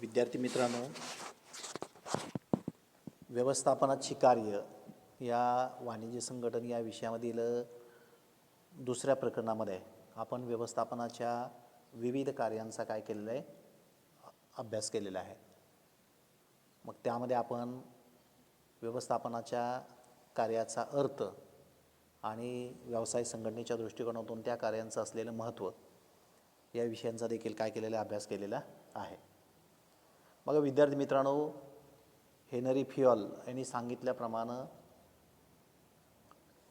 विद्यार्थी मित्रांनो, व्यवस्थापनाची कार्य या वाणिज्य संघटन या विषयामधील दुसऱ्या प्रकरणामध्ये आपण व्यवस्थापनाच्या विविध कार्यांचा काय केलेला आहे, अभ्यास केलेला आहे. मग त्यामध्ये आपण व्यवस्थापनाच्या कार्याचा अर्थ आणि व्यवसाय संघटनेच्या दृष्टिकोनातून त्या कार्यांचं असलेलं महत्त्व या विषयांचा देखील काय केलेला अभ्यास केलेला आहे. मग विद्यार्थी मित्रांनो, हेनरी फियल यांनी सांगितल्याप्रमाणे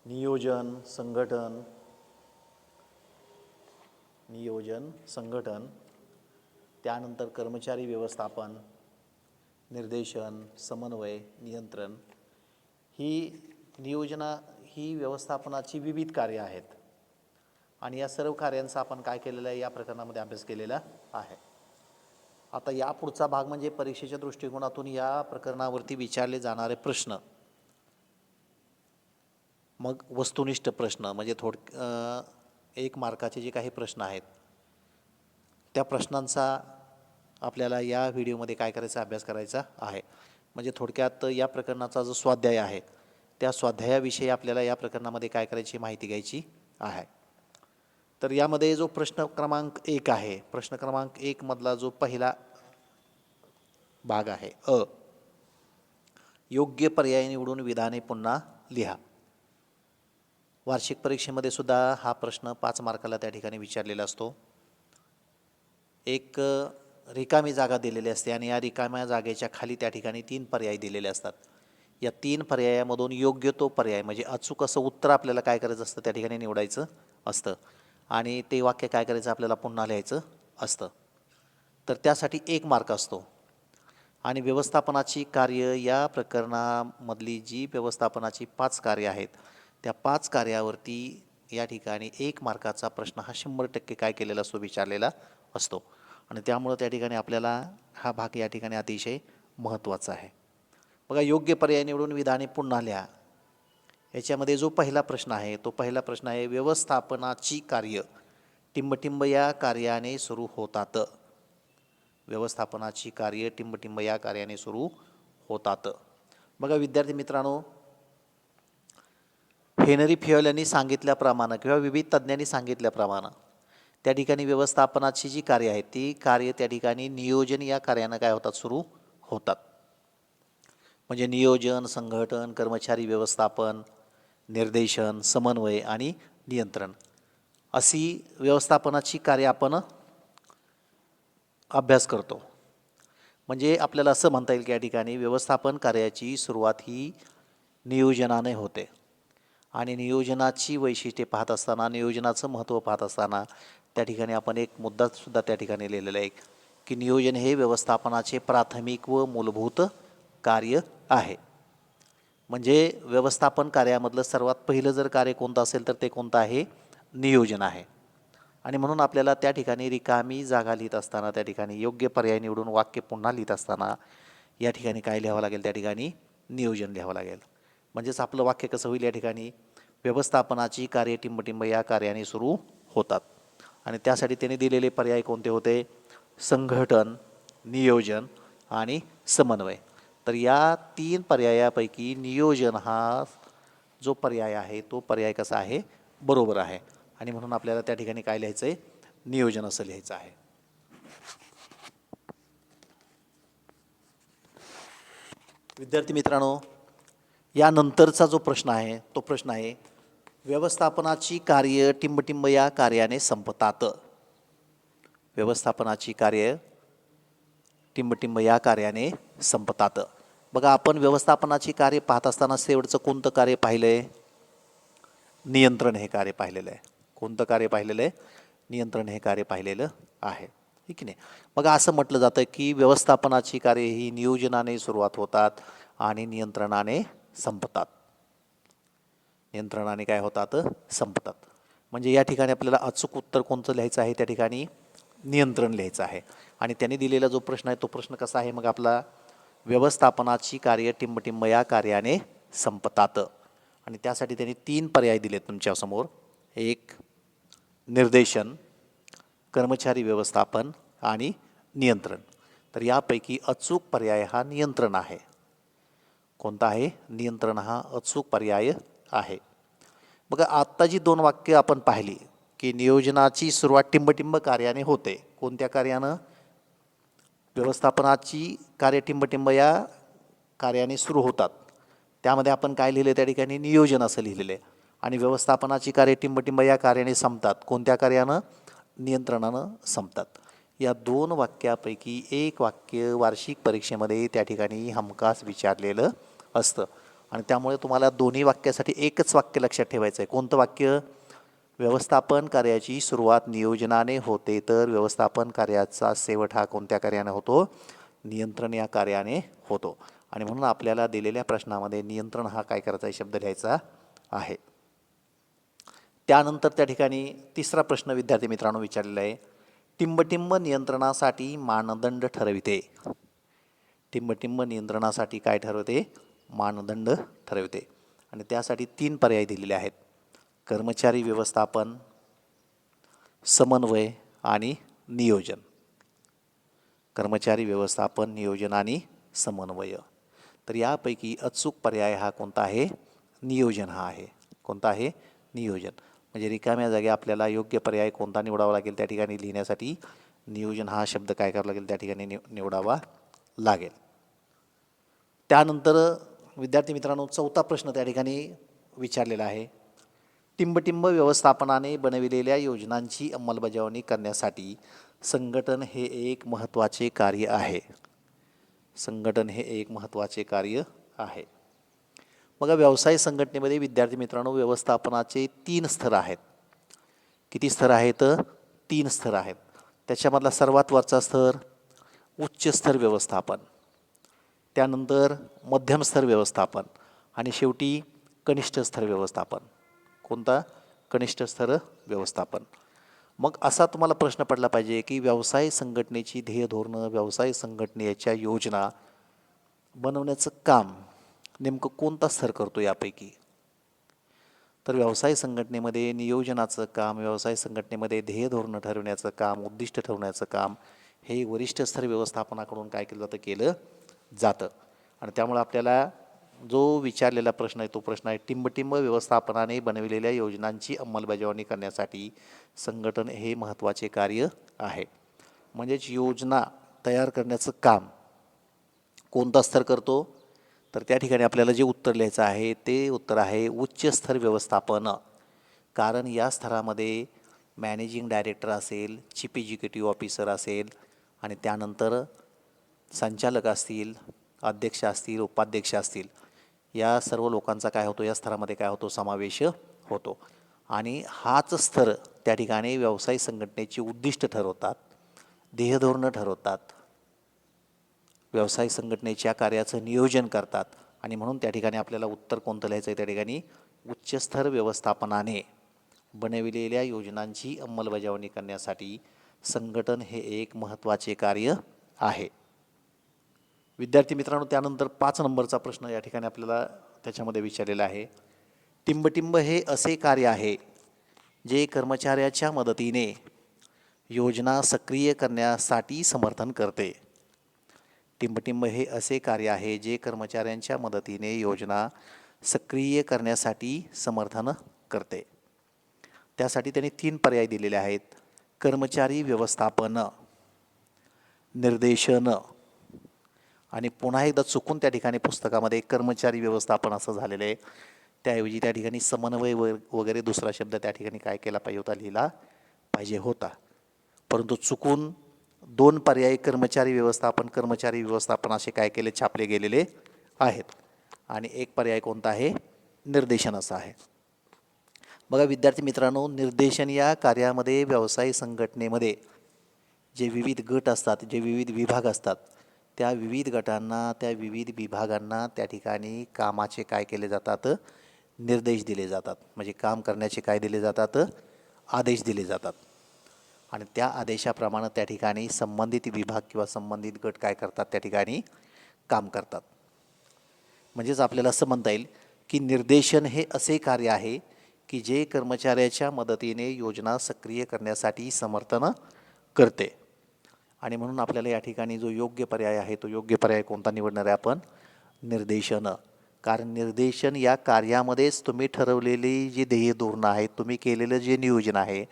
नियोजन संघटन, त्यानंतर कर्मचारी व्यवस्थापन, निर्देशन, समन्वय, नियंत्रण ही व्यवस्थापनाची विविध कार्य आहेत आणि या सर्व कार्यांचा आपण काय केलेलं आहे, या प्रकरणामध्ये अभ्यास केलेला आहे. आता या पुढचा भाग म्हणजे परीक्षेच्या दृष्टिकोनातून या प्रकरणावरती विचारले जाणारे प्रश्न. मग वस्तुनिष्ठ प्रश्न म्हणजे एक मार्काचे जे काही प्रश्न आहेत त्या प्रश्नांचा आपल्याला या व्हिडिओमध्ये काय करायचा, अभ्यास करायचा आहे. म्हणजे थोडक्यात या प्रकरणाचा जो स्वाध्याय आहे त्या स्वाध्यायाविषयी आपल्याला या प्रकरणामध्ये काय करायची, माहिती घ्यायची आहे. तर यामध्ये जो प्रश्न क्रमांक 1 आहे, प्रश्न क्रमांक 1 मधला जो पहिला भाग आहे, योग्य पर्याय निवडून विधाने पुन्हा लिहा. वार्षिक परीक्षेमध्ये सुद्धा हा प्रश्न 5 मार्काला त्या ठिकाणी विचारलेला असतो. एक रिकामी जागा दिलेली असते आणि या रिकाम्या जागेच्या खाली त्या ठिकाणी 3 पर्याय दिलेले असतात. या 3 पर्यायामधून योग्य तो पर्याय म्हणजे अचूक असं उत्तर आपल्याला काय करायचं असतं, त्या ठिकाणी निवडायचं असतं आणि ते वाक्य काय करायचं, आपल्याला पुन्हा लिहायचं असतं. तर त्यासाठी 1 मार्क असतो. आणि व्यवस्थापनाची कार्य या प्रकरणामधली जी व्यवस्थापनाची 5 कार्य आहेत त्या 5 कार्यावरती या ठिकाणी 1 मार्काचा प्रश्न हा 100% काय केलेला असतो, विचारलेला असतो. आणि त्यामुळं त्या ठिकाणी आपल्याला हा भाग या ठिकाणी अतिशय महत्त्वाचा आहे. बघा, योग्य पर्याय निवडून विधाने पुन्हा लिहा. याच्यामध्ये जो पहिला प्रश्न आहे तो पहिला प्रश्न आहे, व्यवस्थापनाची कार्य टिंबटिंब या कार्याने सुरू होतात. व्यवस्थापनाची कार्य टिंबटिंब या कार्याने सुरू होतात. बघा विद्यार्थी मित्रांनो, हेनरी फियल यांनी सांगितल्याप्रमाणे किंवा विविध तज्ज्ञांनी सांगितल्याप्रमाणे त्या ठिकाणी व्यवस्थापनाची जी कार्य आहेत ती कार्य त्या ठिकाणी नियोजन या कार्यानं काय होतात, सुरू होतात. म्हणजे नियोजन, संघटन, कर्मचारी व्यवस्थापन, निर्देशन, समन्वय आणि नियंत्रण अशी व्यवस्थापनाची कार्य आपण अभ्यास करतो. म्हणजे आपल्याला असं म्हणता येईल की या ठिकाणी व्यवस्थापन कार्याची सुरुवात ही नियोजनाने होते आणि नियोजनाची वैशिष्ट्ये पाहत असताना, नियोजनाचं महत्त्व पाहत असताना त्या ठिकाणी आपण एक मुद्दासुद्धा त्या ठिकाणी लिहिलेला आहे की नियोजन हे व्यवस्थापनाचे प्राथमिक व मूलभूत कार्य आहे. म्हणजे व्यवस्थापन कार्यामधलं सर्वात पहिलं जर कार्य कोणतं असेल तर ते कोणतं आहे, नियोजन आहे. आणि म्हणून आपल्याला त्या ठिकाणी रिकामी जागा लिहित असताना, त्या ठिकाणी योग्य पर्याय निवडून वाक्य पुन्हा लिहित असताना या ठिकाणी काय लिहावं लागेल, त्या ठिकाणी नियोजन लिहावं लागेल. म्हणजेच आपलं वाक्य कसं होईल, या ठिकाणी व्यवस्थापनाची कार्य टिंबटिंब या कार्याने सुरू होतात. आणि त्यासाठी त्यांनी दिलेले पर्याय कोणते होते, संघटन, नियोजन आणि समन्वय. तर या 3 पर्यायापैकी नियोजन हा जो पर्याय आहे तो पर्याय कसा आहे, बरोबर आहे. आणि म्हणून आपल्याला त्या ठिकाणी काय लिहायचं आहे, नियोजन असं लिहायचं आहे. विद्यार्थी मित्रांनो, यानंतरचा जो प्रश्न आहे तो प्रश्न आहे, व्यवस्थापनाची कार्य टिंबटिंब या कार्याने संपतात. व्यवस्थापनाची कार्य टिंबटिंब या कार्याने संपतात. बघा, आपण व्यवस्थापनाची कार्य पाहत असताना शेवटचं कोणतं कार्य पाहिलं आहे, नियंत्रण हे कार्य पाहिलेलं आहे. कोणतं कार्य पाहिलेलं आहे, नियंत्रण हे कार्य पाहिलेलं आहे, ठीक आहे नाही. मग असं म्हटलं जातं की व्यवस्थापनाची कार्य ही नियोजनाने सुरुवात होतात आणि नियंत्रणाने संपतात. नियंत्रणाने काय होतात, संपतात. म्हणजे या ठिकाणी आपल्याला अचूक उत्तर कोणतं लिहायचं आहे, त्या ठिकाणी नियंत्रण लिहायचं आहे. आणि त्यांनी दिलेला जो प्रश्न आहे तो प्रश्न कसा आहे, मग आपला व्यवस्थापनाची कार्य टिंबटिंब या कार्याने संपतात. आणि त्यासाठी त्यांनी 3 पर्याय दिलेत तुमच्यासमोर. एक, निर्देशन, कर्मचारी व्यवस्थापन आणि नियंत्रण. तर यापैकी अचूक पर्याय हा नियंत्रण आहे. कोणता आहे? नियंत्रण हा अचूक पर्याय आहे. बघा आत्ता जी 2 वाक्य आपण पाहिली की नियोजनाची सुरुवात टिंबटिंब कार्याने होते. कोणत्या कार्यानं? व्यवस्थापनाची कार्य टिंबटिंब या कार्याने सुरू होतात. त्यामध्ये आपण काय लिहिले त्या ठिकाणी? नियोजन असं लिहिलेलं आहे. आणि व्यवस्थापनाची कार्य टिंबटिंब या कार्याने संपतात. कोणत्या कार्यानं? नियंत्रणानं संपतात. या 2 वाक्यापैकी एक वाक्य वार्षिक परीक्षेमध्ये त्या ठिकाणी हमखास विचारलेलं असतं. आणि त्यामुळे तुम्हाला दोन्ही वाक्यासाठी एकच वाक्य लक्षात ठेवायचं आहे. कोणतं वाक्य? व्यवस्थापन कार्याची सुरुवात नियोजनाने होते, तर व्यवस्थापन कार्याचा शेवट हा कोणत्या कार्याने होतो? नियंत्रण या कार्याने होतो. आणि म्हणून आपल्याला दिलेल्या प्रश्नामध्ये नियंत्रण हा काय करायचा आहे? शब्द लिहायचा आहे. त्यानंतर त्या ठिकाणी तिसरा प्रश्न विद्यार्थी मित्रांनो विचारलेला आहे. टिंबटिंब नियंत्रणासाठी मानदंड ठरविते. टिंबटिंब नियंत्रणासाठी काय ठरवते? मानदंड ठरवते. आणि त्यासाठी 3 पर्याय दिलेले आहेत. कर्मचारी व्यवस्थापन, समन्वय आणि नियोजन. कर्मचारी व्यवस्थापन, नियोजन आणि समन्वय. तर यापैकी अचूक पर्याय हा कोणता आहे? नियोजन हा आहे. कोणता आहे? नियोजन. म्हणजे रिकाम्या जागी आपल्याला योग्य पर्याय कोणता निवडावा लागेल त्या ठिकाणी लिहिण्यासाठी नियोजन हा शब्द काय करावा लागेल? त्या ठिकाणी निवडावा लागेल. त्यानंतर विद्यार्थी मित्रांनो 4था प्रश्न त्या ठिकाणी विचारलेला आहे. टिंबटिंब व्यवस्थापनाने बनविलेल्या योजनांची अंमलबजावणी करण्यासाठी संघटन हे एक महत्त्वाचे कार्य आहे. संघटन हे एक महत्त्वाचे कार्य आहे. बघा व्यवसाय संघटनेमध्ये विद्यार्थी मित्रांनो व्यवस्थापनाचे 3 स्तर आहेत. किती स्तर आहेत? 3 स्तर आहेत. त्याच्यामधला सर्वात वरचा स्तर उच्च स्तर व्यवस्थापन, त्यानंतर मध्यम स्तर व्यवस्थापन आणि शेवटी कनिष्ठ स्तर व्यवस्थापन. कोणता? कनिष्ठ स्तर व्यवस्थापन. मग असा तुम्हाला प्रश्न पडला पाहिजे की व्यवसाय संघटनेची ध्येय धोरणं, व्यवसाय संघटनेच्या योजना बनवण्याचं काम नेमकं कोणता स्तर करतो यापैकी? तर व्यवसाय संघटनेमध्ये नियोजनाचं काम, व्यवसाय संघटनेमध्ये ध्येय धोरणं ठरवण्याचं काम, उद्दिष्ट ठरवण्याचं काम हे वरिष्ठ स्तर व्यवस्थापनाकडून काय केलं जातं? केलं जातं. आणि त्यामुळे आपल्याला जो विचारलेला प्रश्न आहे तो प्रश्न आहे टिंबटिंब व्यवस्थापनाने बनविलेल्या योजनांची अंमलबजावणी करण्यासाठी संघटन हे महत्त्वाचे कार्य आहे. म्हणजेच योजना तयार करण्याचं काम कोणता स्तर करतो? तर त्या ठिकाणी आपल्याला जे उत्तर लिहायचं आहे ते उत्तर आहे उच्च स्तर व्यवस्थापन. कारण या स्तरामध्ये मॅनेजिंग डायरेक्टर असेल, चीफ एक्झिक्युटिव्ह ऑफिसर असेल आणि त्यानंतर संचालक असतील, अध्यक्ष असतील, उपाध्यक्ष असतील, या सर्व लोकांचा काय होतो? या स्तरामध्ये काय होतो? समावेश होतो. आणि हाच स्तर त्या ठिकाणी व्यवसाय संघटनेची उद्दिष्ट ठरवतात, ध्येयधोरणं ठरवतात, व्यवसाय संघटनेच्या कार्याचं नियोजन करतात. आणि म्हणून त्या ठिकाणी आपल्याला उत्तर कोणतं लिहायचं आहे? त्या ठिकाणी उच्चस्तर व्यवस्थापनाने बनविलेल्या योजनांची अंमलबजावणी करण्यासाठी संघटन हे एक महत्त्वाचे कार्य आहे. विद्यार्थी मित्रांनो त्यानंतर 5 नंबरचा प्रश्न या ठिकाणी आपल्याला त्याच्यामध्ये विचारलेला आहे. टिंबटिंब हे असे कार्य आहे जे कर्मचाऱ्याच्या मदतीने योजना सक्रिय करण्यासाठी समर्थन करते. टिंबटिंब हे असे कार्य आहे जे कर्मचाऱ्यांच्या मदतीने योजना सक्रिय करण्यासाठी समर्थन करते. त्यासाठी त्यांनी 3 पर्याय दिलेले आहेत. कर्मचारी व्यवस्थापन, निर्देशन आणि पुन्हा एकदा चुकून त्या ठिकाणी पुस्तकामध्ये कर्मचारी व्यवस्थापन असं झालेलं आहे. त्याऐवजी त्या ठिकाणी समन्वय वगैरे दुसरा शब्द त्या ठिकाणी काय केला पाहिजे होता? लिहिला पाहिजे होता. परंतु चुकून 2 पर्याय कर्मचारी व्यवस्थापन असे काय केले? छापले गेलेले आहेत. आणि एक पर्याय कोणता आहे? निर्देशन असा आहे. बघा विद्यार्थी मित्रांनो निर्देशन या कार्यामध्ये व्यवसाय संघटनेमध्ये जे विविध गट असतात, जे विविध विभाग असतात, त्या विविध गटांना, त्या विविध विभागांना त्या ठिकाणी कामाचे काय केले जातात? निर्देश दिले जातात. म्हणजे काम करण्याचे काय दिले जातात? आदेश दिले जातात. आणि त्या आदेशाप्रमाणे त्या ठिकाणी संबंधित विभाग किंवा संबंधित गट काय करतात? त्या ठिकाणी काम करतात. म्हणजेच आपल्याला असं म्हणता येईल की निर्देशन हे असे कार्य आहे की जे कर्मचाऱ्याच्या मदतीने योजना सक्रिय करण्यासाठी समर्थन करते. आणि म्हणून आपल्याला या ठिकाणी जो योग्य पर्याय आहे तो योग्य पर्याय कोणता निवडणार आहे आपण? निर्देशन. कारण निर्देशन या कार्यामध्येच तुम्ही ठरवलेली जी ध्येय धोरणं आहेत, तुम्ही केलेलं जे नियोजन आहे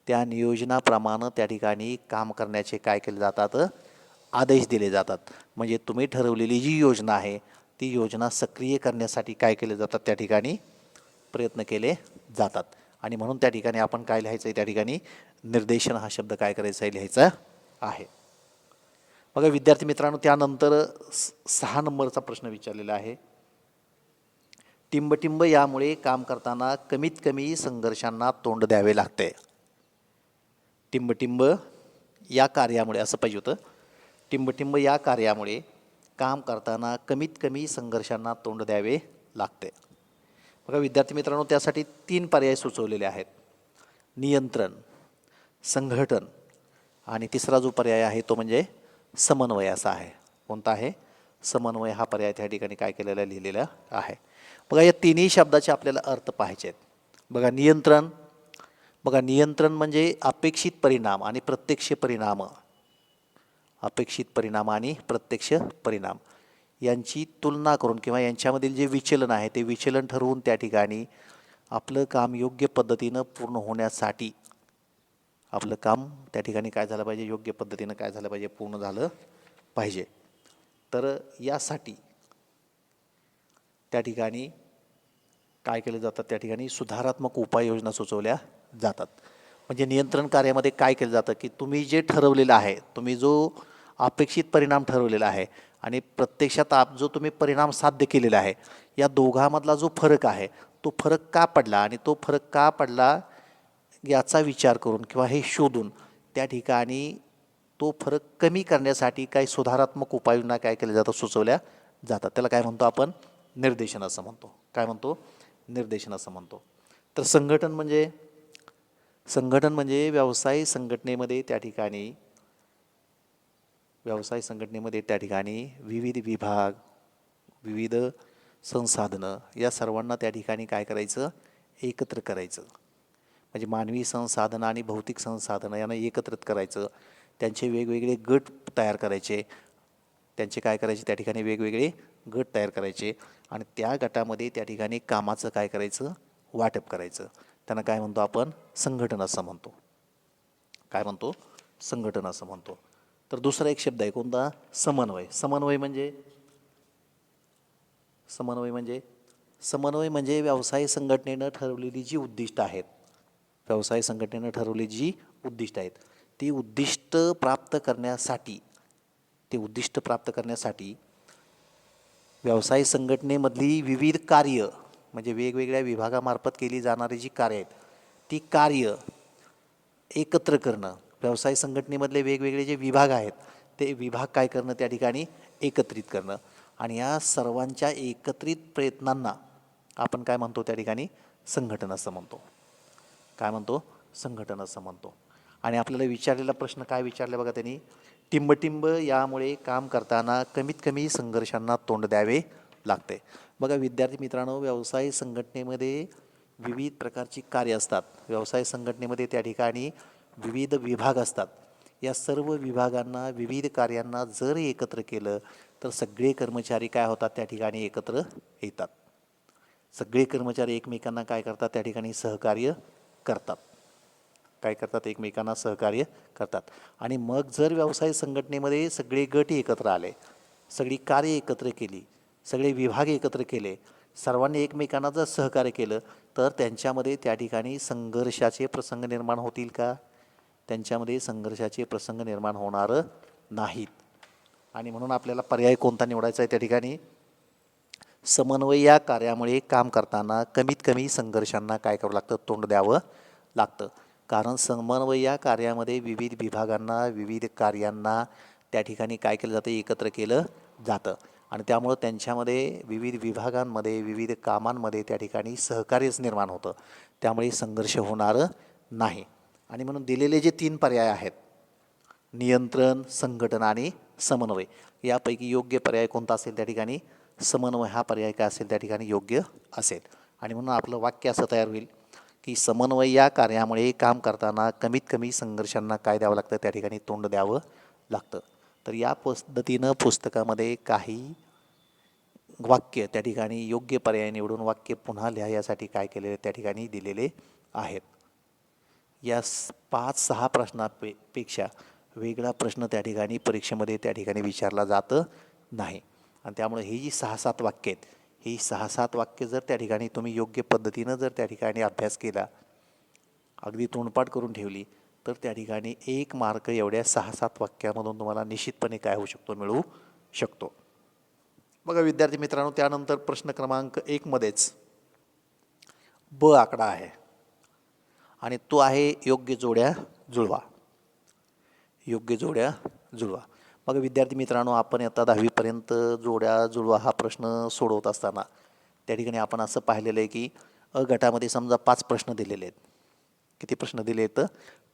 त्या नियोजनाप्रमाणे त्या ठिकाणी काम करण्याचे काय केले जातात? आदेश दिले जातात. म्हणजे तुम्ही ठरवलेली जी योजना आहे ती योजना सक्रिय करण्यासाठी काय केले जातात? त्या ठिकाणी प्रयत्न केले जातात. आणि म्हणून त्या ठिकाणी आपण काय लिहायचं आहे? त्या ठिकाणी निर्देशन हा शब्द काय करायचा आहे? लिहायचा आहे. बघा विद्यार्थी मित्रांनो, त्यानंतर 6 नंबरचा प्रश्न विचारलेला आहे. टिंबटिंब यामुळे काम करताना कमीत कमी संघर्षांना तोंड द्यावे लागते. टिंबटिंब या कार्यामुळे, असं पाहिजे होतं, टिंबटिंब या कार्यामुळे काम करताना कमीत कमी संघर्षांना तोंड द्यावे लागते. बघा विद्यार्थी मित्रांनो, त्यासाठी 3 पर्याय सुचवलेले आहेत. नियंत्रण, संघटन आणि तिसरा जो पर्याय आहे तो म्हणजे समन्वय असा आहे. कोणता आहे? समन्वय हा पर्याय त्या ठिकाणी काय केलेला लिहिलेला आहे. बघा या तिन्ही शब्दाचे आपल्याला अर्थ पाहायचे आहेत. बघा नियंत्रण म्हणजे अपेक्षित परिणाम आणि प्रत्यक्ष परिणाम. अपेक्षित परिणाम आणि प्रत्यक्ष परिणाम यांची तुलना करून किंवा यांच्यामधील जे विचलन आहे ते विचलन ठरवून त्या ठिकाणी आपलं काम योग्य पद्धतीनं पूर्ण होण्यासाठी आपलं काम त्या ठिकाणी काय झालं पाहिजे? योग्य पद्धतीनं काय झालं पाहिजे? पूर्ण झालं पाहिजे. तर यासाठी त्या ठिकाणी काय केलं जातं? त्या ठिकाणी सुधारात्मक उपाययोजना सुचवल्या जातात. म्हणजे नियंत्रण कार्यामध्ये काय केलं जातं की तुम्ही जे ठरवलेलं आहे, तुम्ही जो अपेक्षित परिणाम ठरवलेला आहे आणि प्रत्यक्षात जो तुम्ही परिणाम साध्य केलेला आहे, या दोघांमधला जो फरक आहे तो फरक का पडला आणि तो फरक का पडला याचा विचार करून किंवा हे शोधून त्या ठिकाणी तो फरक कमी करण्यासाठी काही सुधारात्मक उपाययोजना काय केल्या जातात? सुचवल्या जातात. त्याला काय म्हणतो आपण? निर्देशन असं म्हणतो. काय म्हणतो? निर्देशन असं म्हणतो. तर संघटन म्हणजे व्यवसाय संघटनेमध्ये त्या ठिकाणी विविध विभाग, विविध संसाधनं या सर्वांना त्या ठिकाणी काय करायचं? एकत्र करायचं. म्हणजे मानवी संसाधनं आणि भौतिक संसाधनं यांना एकत्रित करायचं. त्यांचे वेगवेगळे गट तयार करायचे. त्यांचे काय करायचे? त्या ठिकाणी वेगवेगळे गट तयार करायचे आणि त्या गटामध्ये त्या ठिकाणी कामाचं काय करायचं? वाटप करायचं. त्यांना काय म्हणतो आपण? संघटन असं म्हणतो. काय म्हणतो? संघटन असं म्हणतो. तर दुसरा एक शब्द आहे कोणता? समन्वय. समन्वय म्हणजे व्यवसाय संघटनेनं ठरवलेली जी उद्दिष्ट आहेत, ती उद्दिष्ट प्राप्त करण्यासाठी व्यवसाय संघटनेमधली विविध कार्य, म्हणजे वेगवेगळ्या विभागामार्फत केली जाणारी जी कार्य आहेत ती कार्य एकत्र करणं. व्यवसाय संघटनेमधले वेगवेगळे जे विभाग आहेत ते विभाग काय करणं? त्या ठिकाणी एकत्रित करणं. आणि या सर्वांच्या एकत्रित प्रयत्नांना आपण काय म्हणतो? त्या ठिकाणी संघटन असं म्हणतो. काय म्हणतो? संघटन असं म्हणतो. आणि आपल्याला विचारलेला प्रश्न काय विचारला बघा त्यांनी? टिंबटिंब यामुळे काम करताना कमीत कमी संघर्षांना तोंड द्यावे लागते. बघा विद्यार्थी मित्रांनो, व्यवसाय संघटनेमध्ये विविध प्रकारची कार्य असतात. व्यवसाय संघटनेमध्ये त्या ठिकाणी विविध विभाग असतात. या सर्व विभागांना, विविध कार्यांना जर एकत्र केलं तर सगळे कर्मचारी काय होतात? त्या ठिकाणी एकत्र येतात. सगळे कर्मचारी एकमेकांना काय करतात? त्या ठिकाणी सहकार्य करतात. एकमेकांना सहकार्य करतात. आणि मग जर व्यवसाय संघटनेमध्ये सगळे गट एकत्र आले, सगळी कार्य एकत्र केली, सगळे विभाग एकत्र केले, सर्वांनी एकमेकांना जर सहकार्य केलं तर त्यांच्यामध्ये त्या ठिकाणी संघर्षाचे प्रसंग निर्माण होतील का? त्यांच्यामध्ये संघर्षाचे प्रसंग निर्माण होणार नाहीत. आणि म्हणून आपल्याला पर्याय कोणता निवडायचा आहे? त्या ठिकाणी समन्वय या कार्यामुळे काम करताना कमीत कमी संघर्षांना काय करावं लागतं? तोंड द्यावं लागतं. कारण समन्वय या कार्यामध्ये विविध विभागांना, विविध कार्यांना त्या ठिकाणी काय केलं जातं? एकत्र केलं जातं. आणि त्यामुळं त्यांच्यामध्ये विविध विभागांमध्ये, विविध कामांमध्ये त्या ठिकाणी सहकार्यच निर्माण होतं. त्यामुळे संघर्ष होणार नाही. आणि म्हणून दिलेले जे 3 पर्याय आहेत, नियंत्रण, संघटन आणि समन्वय, यापैकी योग्य पर्याय कोणता असेल? त्या ठिकाणी समन्वय हा पर्याय काय असेल? त्या ठिकाणी योग्य असेल. आणि म्हणून आपलं वाक्य असं तयार होईल की समन्वय या कार्यामुळे काम करताना कमीत कमी संघर्षांना काय द्यावं लागतं? त्या ठिकाणी तोंड द्यावं लागतं. तर या पद्धतीनं पुस्तकामध्ये काही वाक्य त्या ठिकाणी योग्य पर्याय निवडून वाक्य पुन्हा लिहा यासाठी काय केलेले त्या ठिकाणी दिलेले आहेत. या 5-6 प्रश्नापेक्षा वेगळा प्रश्न त्या ठिकाणी परीक्षेमध्ये त्या ठिकाणी विचारला जात नाही. आणि त्यामुळे ही जी 6-7 वाक्य आहेत, ही 6-7 वाक्य जर त्या ठिकाणी तुम्ही योग्य पद्धतीनं जर त्या ठिकाणी अभ्यास केला, अगदी तोंडपाठ करून ठेवली, तर त्या ठिकाणी 1 मार्क एवढ्या 6-7 वाक्यामधून तुम्हाला निश्चितपणे काय होऊ शकतो, मिळू शकतो. बघा विद्यार्थी मित्रांनो, त्यानंतर प्रश्न क्रमांक 1 मध्येच ब आकडा आहे आणि तो आहे योग्य जोड्या जुळवा. योग्य जोड्या जुळवा. मग विद्यार्थी मित्रांनो, आपण आता 10वीपर्यंत जोड्या जुळवा हा प्रश्न सोडवत असताना त्या ठिकाणी आपण असं पाहिलेलं आहे की अ गटामध्ये समजा 5 प्रश्न दिलेले आहेत. किती प्रश्न दिले आहेत?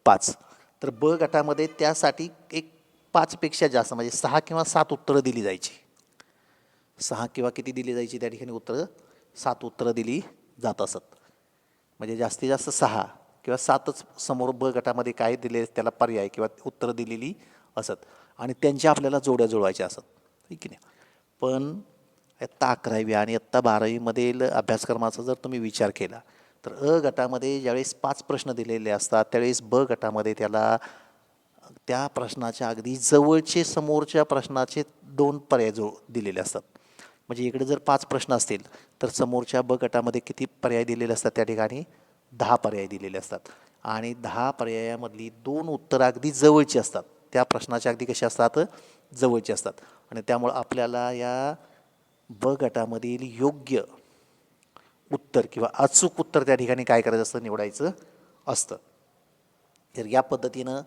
5. तर ब गटामध्ये त्यासाठी एक 5 पेक्षा जास्त म्हणजे 6 किंवा 7 उत्तरं दिली जायची. 6 किंवा किती दिली जायची त्या ठिकाणी उत्तरं? 7 उत्तरं दिली जात असत. म्हणजे जास्तीत जास्त 6 किंवा 7च समोर ब गटामध्ये काय दिले त्याला पर्याय किंवा उत्तरं दिलेली असत आणि त्यांच्या आपल्याला जोड्या जुळवायच्या असत, ठीक की नाही. पण इयत्ता 11वी आणि इयत्ता 12वीमधील अभ्यासक्रमाचा जर तुम्ही विचार केला तर अ गटामध्ये ज्यावेळेस 5 प्रश्न दिलेले असतात त्यावेळेस ब गटामध्ये त्याला त्या प्रश्नाच्या अगदी जवळचे समोरच्या प्रश्नाचे 2 पर्याय दिलेले असतात. म्हणजे इकडे जर 5 प्रश्न असतील तर समोरच्या ब गटामध्ये किती पर्याय दिलेले असतात त्या ठिकाणी? 10 पर्याय दिलेले असतात आणि 10 पर्यायामधली 2 उत्तरं अगदी जवळची असतात. त्या प्रश्नाच्या अगदी कशा असतात? जवळचे असतात आणि त्यामुळं आपल्याला या ब गटामधील योग्य उत्तर किंवा अचूक उत्तर त्या ठिकाणी काय करायचं असतं? निवडायचं असतं. तर या पद्धतीनं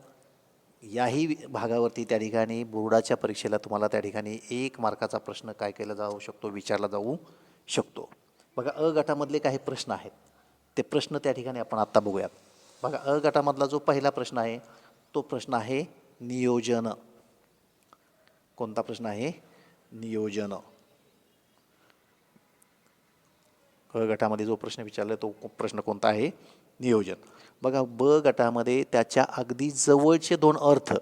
याही भागावरती त्या ठिकाणी बोर्डाच्या परीक्षेला तुम्हाला त्या ठिकाणी 1 मार्काचा प्रश्न काय केला जाऊ शकतो? विचारला जाऊ शकतो. बघा अ गटामधले काही प्रश्न आहेत, ते प्रश्न त्या ठिकाणी आपण आत्ता बघूयात. बघा अ गटामधला जो पहिला प्रश्न आहे तो प्रश्न आहे नियोजन. कोणता प्रश्न आहे? नियोजन. क गटामध्ये जो प्रश्न विचारला तो प्रश्न कोणता आहे? नियोजन. बघा ब गटामध्ये त्याच्या अगदी जवळचे 2 अर्थ,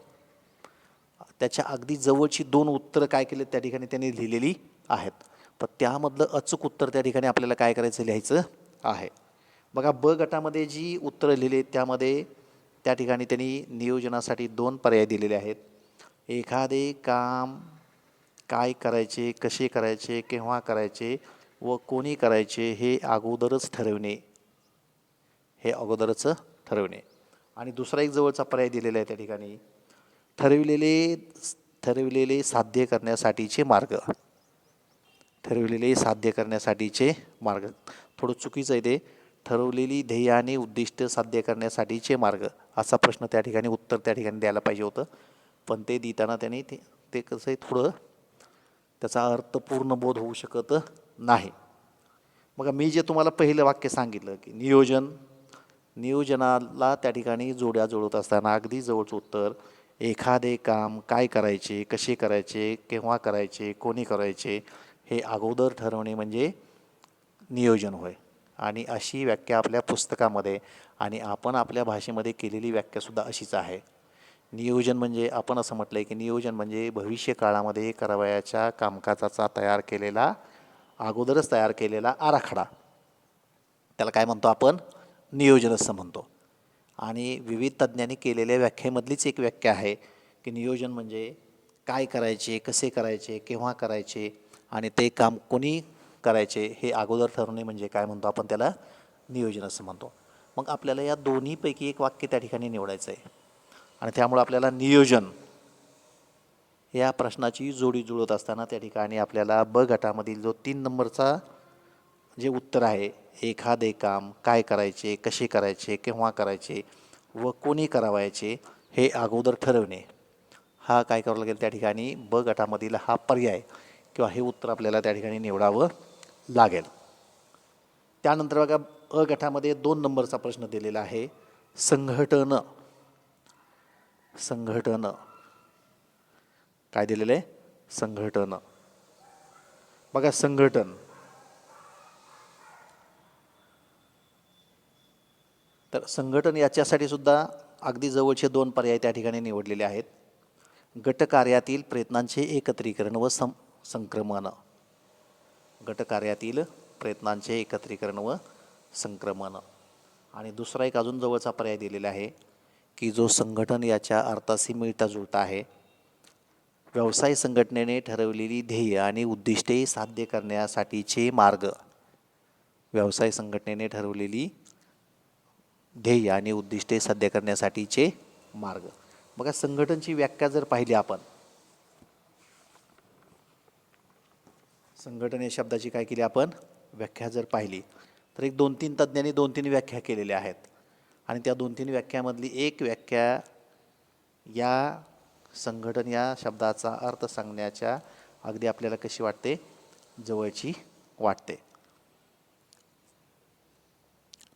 त्याच्या अगदी जवळची 2 उत्तरं काय केले त्या ठिकाणी त्यांनी लिहिलेली आहेत. तर त्यामधलं अचूक उत्तर त्या ठिकाणी आपल्याला काय करायचं? लिहायचं आहे. बघा ब गटामध्ये जी उत्तरं लिहिली त्यामध्ये त्या ठिकाणी त्यांनी नियोजनासाठी 2 पर्याय दिलेले आहेत. एखादे काम काय करायचे, कसे करायचे, केव्हा करायचे व कोणी करायचे हे अगोदरच ठरवणे. हे अगोदरच ठरवणे. आणि दुसरा एक जवळचा पर्याय दिलेला आहे त्या ठिकाणी ठरविलेले साध्य करण्यासाठीचे मार्ग. ठरविलेले साध्य करण्यासाठीचे मार्ग. थोडं चुकीचं आहे ते. ठरवलेली ध्येय आणि उद्दिष्ट साध्य करण्यासाठीचे मार्ग असा प्रश्न त्या ठिकाणी उत्तर त्या ठिकाणी द्यायला पाहिजे होतं. पण ते देताना त्यांनी ते कसं आहे थोडं त्याचा अर्थ पूर्ण बोध होऊ शकत नाही. मग मी जे तुम्हाला पहिलं वाक्य सांगितलं की नियोजनाला त्या ठिकाणी जोड्या जुळवत असताना अगदी जवळचं उत्तर एखादे काम काय करायचे, कसे करायचे, केव्हा करायचे, कोणी करायचे हे अगोदर ठरवणे म्हणजे नियोजन होय. आणि अशी व्याख्या आपल्या पुस्तकामध्ये आणि आपण आपल्या भाषेमध्ये केलेली व्याख्यासुद्धा अशीच आहे. नियोजन म्हणजे आपण असं म्हटलं आहे की नियोजन म्हणजे भविष्य काळामध्ये करावयाच्या कामकाजाचा अगोदरच तयार केलेला आराखडा. त्याला काय म्हणतो आपण? नियोजन असं म्हणतो. आणि विविध तज्ज्ञांनी केलेल्या व्याख्येमधलीच एक व्याख्या आहे की नियोजन म्हणजे काय करायचे, कसे करायचे, केव्हा करायचे आणि ते काम कोणी करायचे हे अगोदर ठरवणे म्हणजे काय म्हणतो आपण? त्याला नियोजन असं म्हणतो. मग आपल्याला या दोन्हीपैकी एक वाक्य त्या ठिकाणी निवडायचं आहे आणि त्यामुळं आपल्याला नियोजन या प्रश्नाची जोडी जुळत असताना त्या ठिकाणी आपल्याला ब गटामधील जो 3 नंबरचा जे उत्तर आहे एखादे काम काय करायचे, कसे करायचे, केव्हा करायचे व कोणी करावायचे हे अगोदर ठरवणे हा काय करावं लागेल त्या ठिकाणी ब गटामधील हा पर्याय किंवा हे उत्तर आपल्याला त्या ठिकाणी निवडावं लागेल. त्यानंतर बघा अ गटामध्ये 2 नंबरचा प्रश्न दिलेला आहे संघटन. संघटन काय दिलेलं आहे? संघटन. बघा संघटन तर संघटन याच्यासाठी सुद्धा अगदी जवळचे 2 पर्याय त्या ठिकाणी निवडलेले आहेत. गटकार्यातील प्रयत्नांचे एकत्रीकरण व संक्रमण. गटकार्यातील प्रयत्नांचे एकत्रीकरण व संक्रमण. आणि दुसरा एक अजून जवळचा पर्याय दिलेला आहे की जो संघटन याच्या अर्थाशी मिळता जुळता आहे. व्यवसाय संघटनेने ठरवलेली ध्येय आणि उद्दिष्टे साध्य करण्यासाठीचे मार्ग. व्यवसाय संघटनेने ठरवलेली ध्येय आणि उद्दिष्टे साध्य करण्यासाठीचे मार्ग. बघा, संघटनची व्याख्या जर पाहिली आपण, संघटन या शब्दाची काय केली आपण व्याख्या जर पाहिली तर एक 2-3 तज्ज्ञांनी 2-3 व्याख्या केलेल्या आहेत. आणि त्या 2-3 व्याख्यामधली एक व्याख्या या संघटन या शब्दाचा अर्थ सांगण्याच्या अगदी आपल्याला कशी वाटते, जवळची वाटते.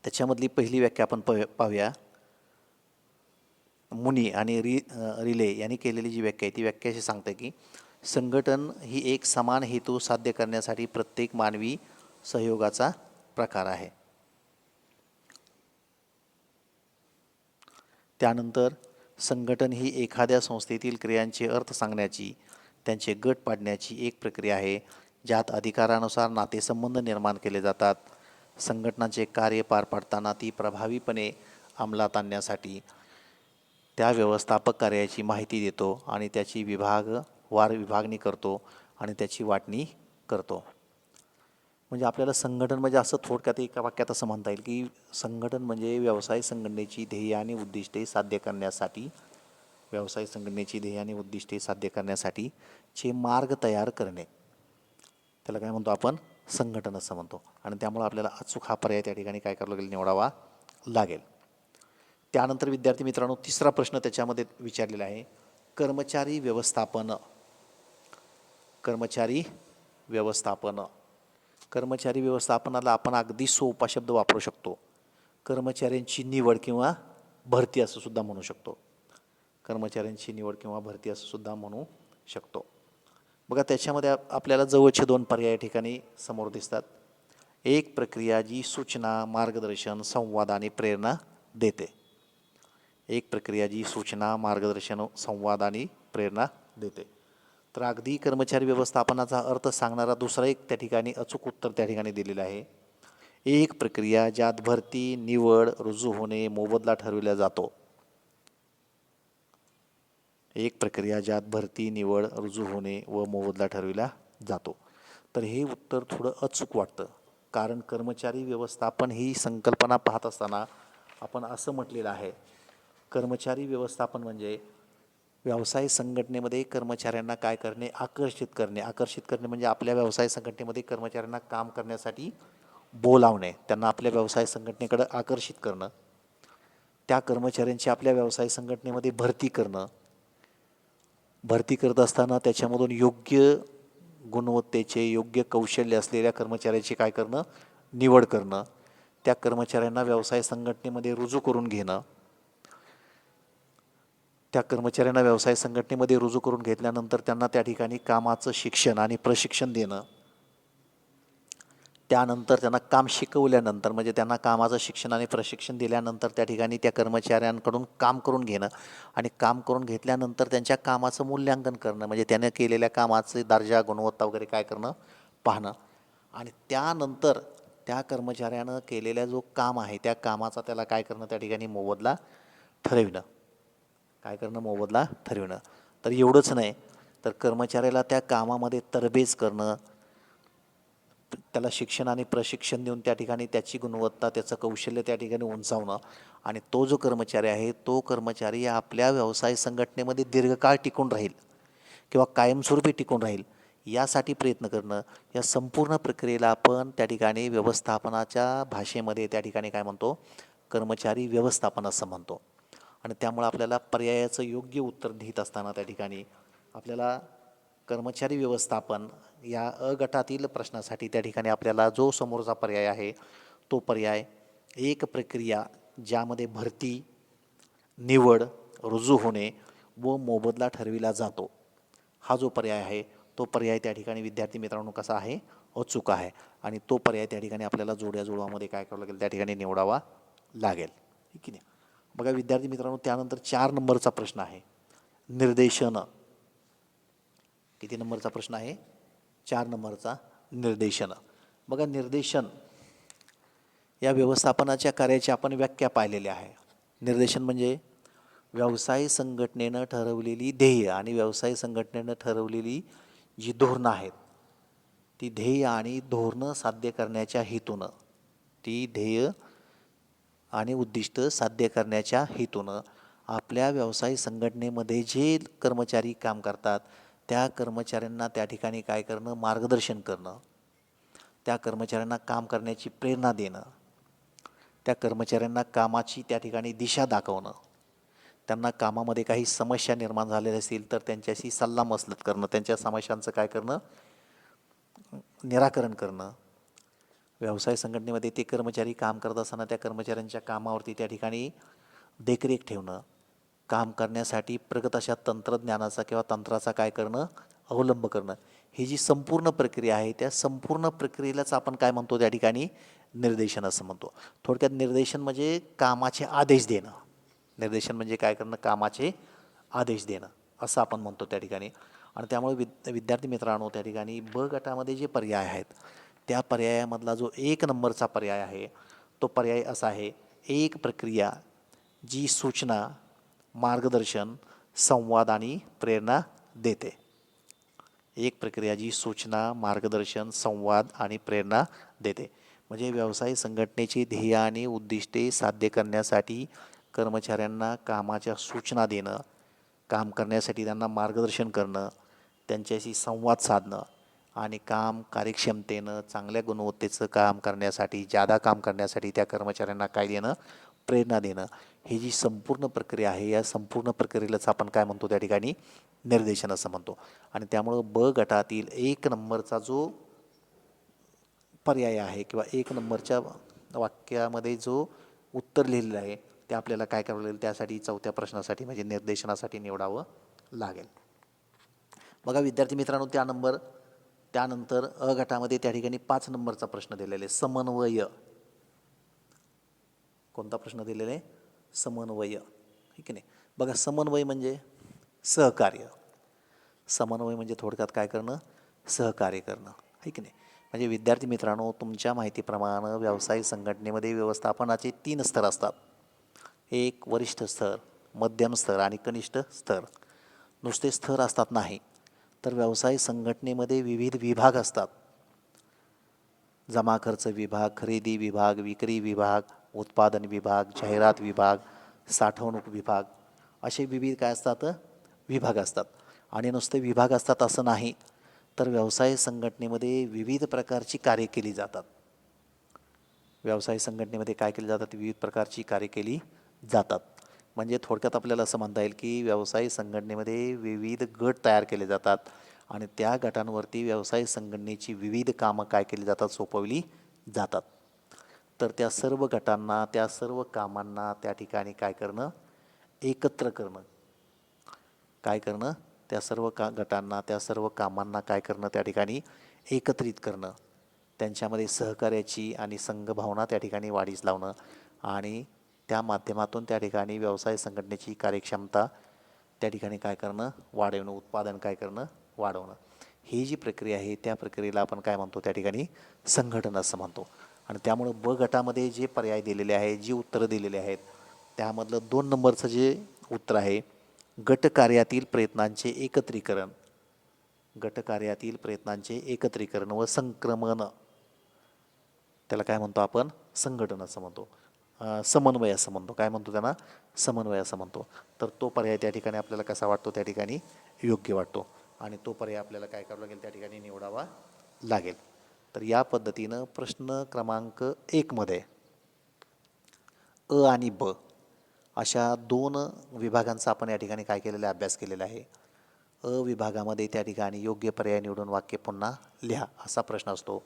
त्याच्यामधली पहिली व्याख्या आपण पाहूया. मुनी आणि रिले यांनी केलेली जी व्याख्या आहे ती व्याख्या अशी सांगते की संघटन ही एक समान हेतू साध्य करण्यासाठी प्रत्येक मानवी सहयोगाचा प्रकार आहे. त्यानंतर संघटन ही एखाद्या संस्थेतील क्रियांचे अर्थ सांगण्याची, त्यांचे गट पाडण्याची एक प्रक्रिया आहे ज्यात अधिकारानुसार नातेसंबंध निर्माण केले जातात. संघटनाचे कार्य पार पाडताना ती प्रभावीपणे अंमलात आणण्यासाठी त्या व्यवस्थापक कार्याची माहिती देतो आणि त्याची विभागवार विभागणी करतो आणि त्याची वाटणी करतो. म्हणजे आपल्याला संघटन म्हणजे असं थोडक्यात एका वाक्यात असं म्हणता येईल की संघटन म्हणजे व्यवसाय संघटनेची ध्येय आणि उद्दिष्टे साध्य करण्यासाठी, व्यवसाय संघटनेची ध्येय आणि उद्दिष्टे साध्य करण्यासाठीचे मार्ग तयार करणे. त्याला काय म्हणतो आपण, संघटन असं म्हणतो. आणि त्यामुळे आपल्याला अचूक हा पर्याय त्या ठिकाणी काय करावं लागेल, निवडावा लागेल. त्यानंतर विद्यार्थी मित्रांनो, तिसरा प्रश्न त्याच्यामध्ये विचारलेला आहे, कर्मचारी व्यवस्थापन. कर्मचारी व्यवस्थापन. कर्मचारी व्यवस्थापनाला आपण अगदी सोपा शब्द वापरू शकतो, कर्मचाऱ्यांची निवड किंवा भरती असं सुद्धा म्हणू शकतो. कर्मचाऱ्यांची निवड किंवा भरती असं सुद्धा म्हणू शकतो. बघा, त्याच्यामध्ये आपल्याला जवळचे 2 पर्याय ठिकाणी समोर दिसतात. एक प्रक्रिया जी सूचना, मार्गदर्शन, संवाद आणि प्रेरणा देते. एक प्रक्रिया जी सूचना, मार्गदर्शन, संवाद आणि प्रेरणा देते. तर अगदी कर्मचारी व्यवस्थापनाचा अर्थ सांगणारा दुसरा एक त्या ठिकाणी अचूक उत्तर त्या ठिकाणी दिलेलं आहे. एक प्रक्रिया ज्यात भरती, निवड, रुजू होणे, मोबदला ठरविला जातो. एक प्रक्रिया ज्यात भरती, निवड, रुजू होणे व मोबदला ठरविला जातो. तर हे उत्तर थोडं अचूक वाटतं, कारण कर्मचारी व्यवस्थापन ही संकल्पना पाहत असताना आपण असं म्हटलेलं आहे, कर्मचारी व्यवस्थापन म्हणजे व्यवसाय संघटनेमध्ये कर्मचाऱ्यांना काय करणे, आकर्षित करणे. आकर्षित करणे म्हणजे आपल्या व्यवसाय संघटनेमध्ये कर्मचाऱ्यांना काम करण्यासाठी बोलावणे, त्यांना आपल्या व्यवसाय संघटनेकडे आकर्षित करणं, त्या कर्मचाऱ्यांची आपल्या व्यवसाय संघटनेमध्ये भरती करणं. भरती करत असताना त्याच्यामधून योग्य गुणवत्तेचे, योग्य कौशल्य असलेल्या कर्मचाऱ्याची काय करणं, निवड करणं. त्या कर्मचाऱ्यांना व्यवसाय संघटनेमध्ये रुजू करून घेणं. त्या कर्मचाऱ्यांना व्यवसाय संघटनेमध्ये रुजू करून घेतल्यानंतर त्यांना त्या ठिकाणी कामाचं शिक्षण आणि प्रशिक्षण देणं. त्यानंतर त्यांना काम शिकवल्यानंतर, म्हणजे त्यांना कामाचं शिक्षण आणि प्रशिक्षण दिल्यानंतर त्या ठिकाणी त्या कर्मचाऱ्यांकडून काम करून घेणं आणि काम करून घेतल्यानंतर त्यांच्या कामाचं मूल्यांकन करणं, म्हणजे त्यानं केलेल्या कामाचे दर्जा, गुणवत्ता वगैरे काय करणं, पाहणं. आणि त्यानंतर त्या कर्मचाऱ्यानं केलेल्या जो काम आहे त्या कामाचा त्याला काय करणं, त्या ठिकाणी मोबदला ठरविणं. काय करणं, मोबदला ठरविणं. तर एवढंच नाही, तर कर्मचाऱ्याला त्या कामामध्ये तरबेज करणं, त्याला शिक्षण आणि प्रशिक्षण देऊन त्या ठिकाणी त्याची गुणवत्ता, त्याचं कौशल्य त्या ठिकाणी उंचावणं. आणि तो जो कर्मचारी आहे तो कर्मचारी आपल्या व्यवसाय संघटनेमध्ये दीर्घकाळ टिकून राहील किंवा कायमस्वरूपी टिकून राहील यासाठी प्रयत्न करणं. या संपूर्ण प्रक्रियेला आपण त्या ठिकाणी व्यवस्थापनाच्या भाषेमध्ये त्या ठिकाणी काय म्हणतो, कर्मचारी व्यवस्थापन असं म्हणतो. आणि त्यामुळे आपल्याला पर्यायाचं योग्य उत्तर लिहित असताना त्या ठिकाणी आपल्याला कर्मचारी व्यवस्थापन या अ गटातील प्रश्नासाठी त्या ठिकाणी आपल्याला जो समोरचा पर्याय आहे तो पर्याय एक प्रक्रिया ज्यामध्ये भरती, निवड, रुजू होणे व मोबदला ठरविला जातो, हा जो पर्याय आहे तो पर्याय त्या ठिकाणी विद्यार्थी मित्रांनो कसा आहे, अचूक आहे. आणि तो पर्याय त्या ठिकाणी आपल्याला जोड्या जुळवामध्ये काय करावं लागेल, त्या ठिकाणी निवडावा लागेल. ठीक आहे. बघा विद्यार्थी मित्रांनो, त्यानंतर 4 नंबरचा प्रश्न आहे, निर्देशन. किती नंबरचा प्रश्न आहे? 4 नंबरचा. निर्देशन. बघा, निर्देशन या व्यवस्थापनाच्या कार्याची आपण व्याख्या पाहिलेली आहे. निर्देशन म्हणजे व्यवसाय संघटनेनं ठरवलेली ध्येय आणि व्यवसाय संघटनेनं ठरवलेली जी धोरणं आहेत, ती ध्येय आणि धोरणं साध्य करण्याच्या हेतूनं, ती ध्येय आणि उद्दिष्ट साध्य करण्याच्या हेतूनं आपल्या व्यवसाय संघटनेमध्ये जे कर्मचारी काम करतात त्या कर्मचाऱ्यांना त्या ठिकाणी काय करणं? मार्गदर्शन करणं, त्या कर्मचाऱ्यांना काम करण्याची प्रेरणा देणं, त्या कर्मचाऱ्यांना कामाची त्या ठिकाणी दिशा दाखवणं, त्यांना कामामध्ये काही समस्या निर्माण झालेल्या असतील तर त्यांच्याशी सल्लामसलत करणं, त्यांच्या समस्यांचं काय करणं? निराकरण करणं. व्यवसाय संघटनेमध्ये ते कर्मचारी काम करत असताना त्या कर्मचाऱ्यांच्या कामावरती त्या ठिकाणी देखरेख ठेवणं, काम करण्यासाठी प्रगत अशा तंत्रज्ञानाचा किंवा तंत्राचा काय करणं? अवलंब करणं. ही जी संपूर्ण प्रक्रिया आहे त्या संपूर्ण प्रक्रियेलाच आपण काय म्हणतो? त्या ठिकाणी निर्देशन असं म्हणतो. थोडक्यात निर्देशन म्हणजे कामाचे आदेश देणं. निर्देशन म्हणजे काय करणं? कामाचे आदेश देणं असं आपण म्हणतो त्या ठिकाणी. आणि त्यामुळे विद्यार्थी मित्रांनो, त्या ठिकाणी ब गटामध्ये जे पर्याय आहेत त्या पर्यायामधला जो 1 नंबरचा पर्याय आहे तो पर्याय असा आहे: एक प्रक्रिया जी सूचना, मार्गदर्शन, संवाद आणि प्रेरणा देते. एक प्रक्रिया जी सूचना, मार्गदर्शन, संवाद आणि प्रेरणा देते. म्हणजे व्यवसाय संघटनेची ध्येय आणि उद्दिष्टे साध्य करण्यासाठी कर्मचाऱ्यांना कामाच्या सूचना देणं, काम करण्यासाठी त्यांना मार्गदर्शन करणं, त्यांच्याशी संवाद साधणं आणि काम कार्यक्षमतेनं चांगल्या गुणवत्तेचं काम करण्यासाठी, जादा काम करण्यासाठी त्या कर्मचाऱ्यांना काय देणं? प्रेरणा देणं. ही जी संपूर्ण प्रक्रिया आहे या संपूर्ण प्रक्रियेलाच आपण काय म्हणतो? त्या ठिकाणी निर्देशन असं म्हणतो. आणि त्यामुळं ब गटातील 1 नंबरचा जो पर्याय आहे किंवा 1 नंबरच्या वाक्यामध्ये जो उत्तर लिहिलेलं आहे ते आपल्याला काय करावं लागेल? त्यासाठी 4थ्या प्रश्नासाठी म्हणजे निर्देशनासाठी निवडावं लागेल. बघा विद्यार्थी मित्रांनो, त्यानंतर अ गटामध्ये त्या ठिकाणी 5 नंबरचा प्रश्न दिलेला आहे: समन्वय. कोणता प्रश्न दिलेला आहे? समन्वय. ठीक आहे नाही. बघा, समन्वय म्हणजे सहकार्य. समन्वय म्हणजे थोडक्यात काय करणं? सहकार्य करणं. ठीक आहे नाही. म्हणजे विद्यार्थी मित्रांनो, तुमच्या माहितीप्रमाणे व्यवसाय संघटनेमध्ये व्यवस्थापनाचे 3 स्तर असतात: एक वरिष्ठ स्तर, मध्यम स्तर आणि कनिष्ठ स्तर. नुसते स्तर असतात नाही, तर व्यवसाय संघटनेमध्ये विविध विभाग असतात. जमा खर्च विभाग, खरेदी विभाग, विक्री विभाग, उत्पादन विभाग, जाहिरात विभाग, साठवणूक विभाग, असे विविध काय असतात? विभाग असतात. आणि नुसते विभाग असतात असं नाही, तर व्यवसाय संघटनेमध्ये विविध प्रकारची कार्य केली जातात. व्यवसाय संघटनेमध्ये काय केली जातात? विविध प्रकारची कार्य केली जातात. म्हणजे थोडक्यात आपल्याला असं म्हणता येईल की व्यवसाय संघटनेमध्ये विविध गट तयार केले जातात आणि त्या गटांवरती व्यवसाय संघटनेची विविध कामं काय केली जातात? सोपवली जातात. तर त्या सर्व गटांना, त्या सर्व कामांना त्या ठिकाणी काय करणं? एकत्र करणं. काय करणं? त्या सर्व गटांना, त्या सर्व कामांना काय करणं? त्या ठिकाणी एकत्रित करणं. त्यांच्यामध्ये सहकार्याची आणि संघभावना त्या ठिकाणी वाढीस लावणं आणि त्या माध्यमातून त्या ठिकाणी व्यवसाय संघटनेची कार्यक्षमता त्या ठिकाणी काय करणं? वाढवणं. उत्पादन काय करणं? वाढवणं. ही जी प्रक्रिया आहे त्या प्रक्रियेला आपण काय म्हणतो? त्या ठिकाणी संघटन असं म्हणतो. आणि त्यामुळं ब गटामध्ये जे पर्याय दिलेले आहेत, जी उत्तरं दिलेली आहेत, त्यामधलं 2 नंबरचं जे उत्तर आहे, गटकार्यातील प्रयत्नांचे एकत्रीकरण. गटकार्यातील प्रयत्नांचे एकत्रीकरण व संक्रमण, त्याला काय म्हणतो आपण? संघटन असं म्हणतो. समन्वय असं म्हणतो. काय म्हणतो त्यांना? समन्वय असं म्हणतो. तर तो पर्याय त्या ठिकाणी आपल्याला कसा वाटतो? त्या ठिकाणी योग्य वाटतो आणि तो पर्याय आपल्याला काय करावं लागेल? त्या ठिकाणी निवडावा लागेल. तर या पद्धतीनं प्रश्न क्रमांक 1 मध्ये अ आणि ब अशा 2 विभागांचा आपण या ठिकाणी काय केलेला आहे? अभ्यास केलेला आहे. अ विभागामध्ये त्या ठिकाणी योग्य पर्याय निवडून वाक्य पुन्हा लिहा असा प्रश्न असतो.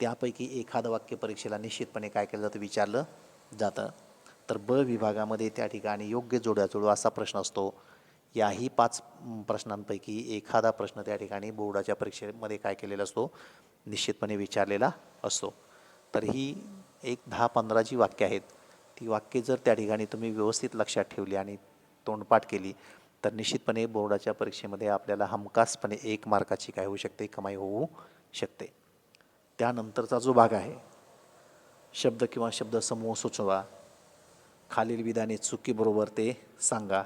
त्यापैकी एखादं वाक्य परीक्षेला निश्चितपणे काय केलं जातं? विचारलं जातं. तर ब विभागामध्ये त्या ठिकाणी योग्य जोड्याजोड असा प्रश्न असतो. याही 5 प्रश्नांपैकी एखादा प्रश्न त्या ठिकाणी बोर्डाच्या परीक्षेमध्ये काय केलेला असतो? निश्चितपणे विचारलेला असतो. तर ही एक 10-15 जी वाक्य आहेत ती वाक्ये जर त्या ठिकाणी तुम्ही व्यवस्थित लक्षात ठेवली आणि तोंडपाठ केली तर निश्चितपणे बोर्डाच्या परीक्षेमध्ये आपल्याला हमखासपणे 1 मार्काची काय होऊ शकते, कमाई होऊ शकते. त्यानंतरचा जो भाग आहे, शब्द किंवा शब्दसमूह सुचवा, खालील विधाने चुकीबरोबर ते सांगा,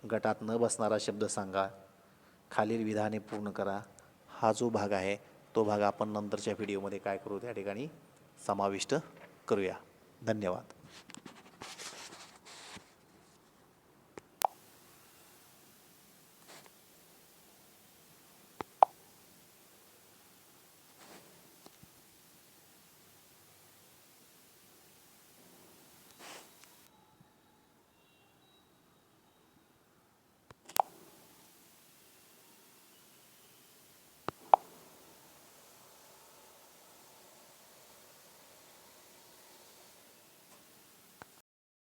गटात न बसणारा शब्द सांगा, खालील विधाने पूर्ण करा. हा जो भाग आहे तो भाग आपण नंतरच्या व्हिडिओमध्ये काय करू, त्या ठिकाणी समाविष्ट करूया. धन्यवाद.